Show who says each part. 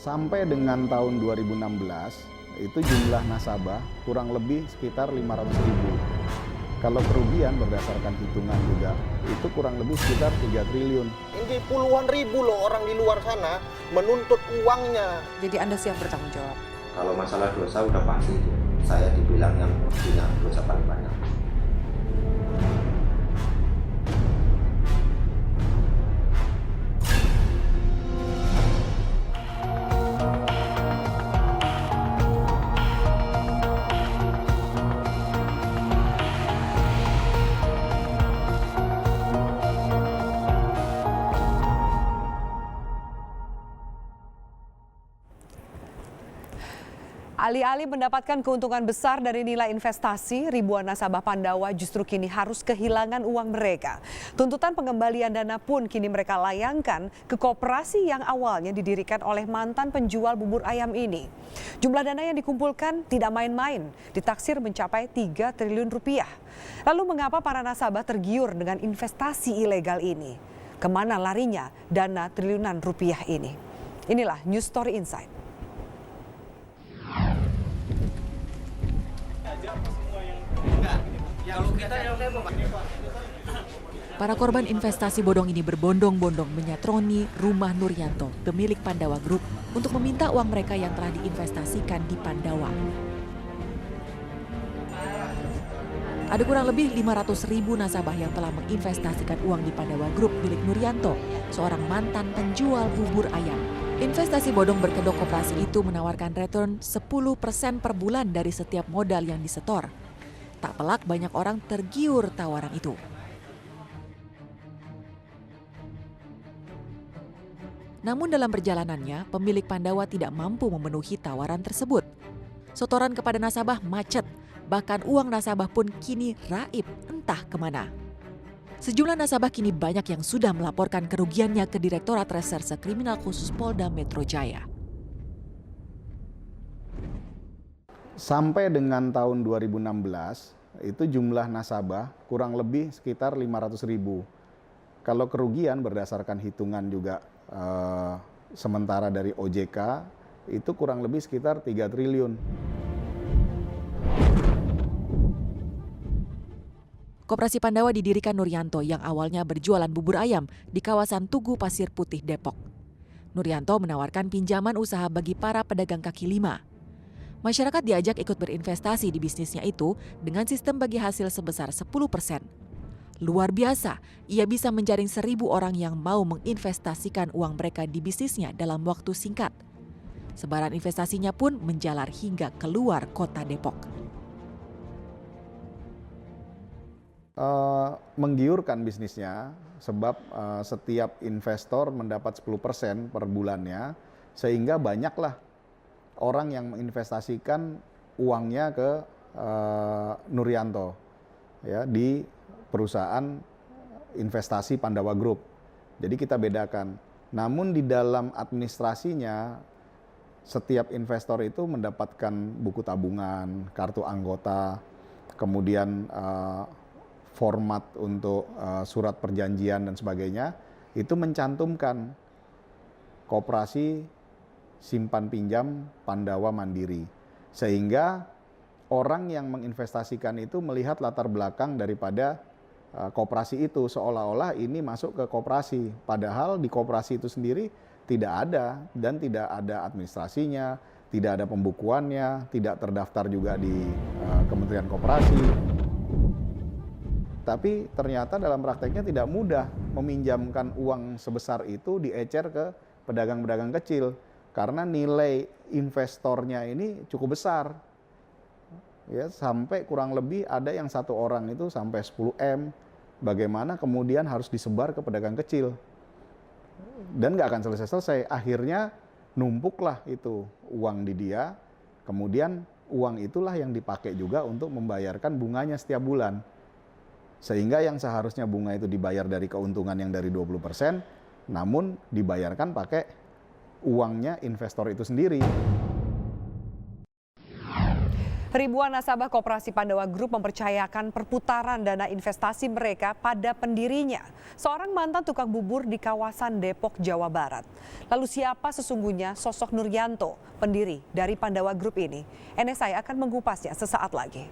Speaker 1: Sampai dengan tahun 2016, itu jumlah nasabah kurang lebih sekitar 500.000. Kalau kerugian berdasarkan hitungan juga, itu kurang lebih sekitar 3 triliun.
Speaker 2: Ini puluhan ribu loh orang di luar sana menuntut uangnya.
Speaker 3: Jadi Anda siap bertanggung jawab?
Speaker 4: Kalau masalah dosa udah pasti saya dibilang yang punya dosa paling banyak.
Speaker 3: Alih-alih mendapatkan keuntungan besar dari nilai investasi, ribuan nasabah Pandawa justru kini harus kehilangan uang mereka. Tuntutan pengembalian dana pun kini mereka layangkan ke koperasi yang awalnya didirikan oleh mantan penjual bubur ayam ini. Jumlah dana yang dikumpulkan tidak main-main, ditaksir mencapai 3 triliun rupiah. Lalu mengapa para nasabah tergiur dengan investasi ilegal ini? Kemana larinya dana triliunan rupiah ini? Inilah News Story Insight.
Speaker 5: Para korban investasi bodong ini berbondong-bondong menyatroni rumah Nuryanto, pemilik Pandawa Group, untuk meminta uang mereka yang telah diinvestasikan di Pandawa. Ada kurang lebih 500.000 nasabah yang telah menginvestasikan uang di Pandawa Group milik Nuryanto, seorang mantan penjual bubur ayam. Investasi bodong berkedok koperasi itu menawarkan return 10% per bulan dari setiap modal yang disetor. Tak pelak banyak orang tergiur tawaran itu. Namun dalam perjalanannya, pemilik Pandawa tidak mampu memenuhi tawaran tersebut. Setoran kepada nasabah macet, bahkan uang nasabah pun kini raib entah kemana. Sejumlah nasabah kini banyak yang sudah melaporkan kerugiannya ke Direktorat Reserse Kriminal Khusus Polda Metro Jaya.
Speaker 1: Sampai dengan tahun 2016, itu jumlah nasabah kurang lebih sekitar 500.000. Kalau kerugian berdasarkan hitungan juga sementara dari OJK, itu kurang lebih sekitar 3 triliun.
Speaker 5: Koperasi Pandawa didirikan Nuryanto yang awalnya berjualan bubur ayam di kawasan Tugu Pasir Putih, Depok. Nuryanto menawarkan pinjaman usaha bagi para pedagang kaki lima. Masyarakat diajak ikut berinvestasi di bisnisnya itu dengan sistem bagi hasil sebesar 10%. Luar biasa, ia bisa menjaring 1.000 orang yang mau menginvestasikan uang mereka di bisnisnya dalam waktu singkat. Sebaran investasinya pun menjalar hingga keluar kota Depok.
Speaker 1: Menggiurkan bisnisnya sebab setiap investor mendapat 10% per bulannya, sehingga banyaklah orang yang menginvestasikan uangnya ke Nuryanto ya, di perusahaan investasi Pandawa Group. Jadi kita bedakan. Namun di dalam administrasinya, setiap investor itu mendapatkan buku tabungan, kartu anggota, kemudian format untuk surat perjanjian dan sebagainya, itu mencantumkan koperasi simpan pinjam Pandawa Mandiri. Sehingga orang yang menginvestasikan itu melihat latar belakang daripada koperasi itu, seolah-olah ini masuk ke koperasi. Padahal di koperasi itu sendiri tidak ada, dan tidak ada administrasinya, tidak ada pembukuannya, tidak terdaftar juga di Kementerian Koperasi. Tapi ternyata dalam prakteknya tidak mudah meminjamkan uang sebesar itu diecer ke pedagang-pedagang kecil. Karena nilai investornya ini cukup besar. Ya, sampai kurang lebih ada yang satu orang itu sampai 10M. Bagaimana kemudian harus disebar ke pedagang kecil. Dan nggak akan selesai-selesai. Akhirnya numpuklah itu uang di dia. Kemudian uang itulah yang dipakai juga untuk membayarkan bunganya setiap bulan. Sehingga yang seharusnya bunga itu dibayar dari keuntungan yang dari 20%, namun dibayarkan pakai uangnya investor itu sendiri.
Speaker 3: Ribuan nasabah Koperasi Pandawa Group mempercayakan perputaran dana investasi mereka pada pendirinya, seorang mantan tukang bubur di kawasan Depok, Jawa Barat. Lalu siapa sesungguhnya sosok Nuryanto, pendiri dari Pandawa Group ini? NSI akan mengupasnya sesaat lagi.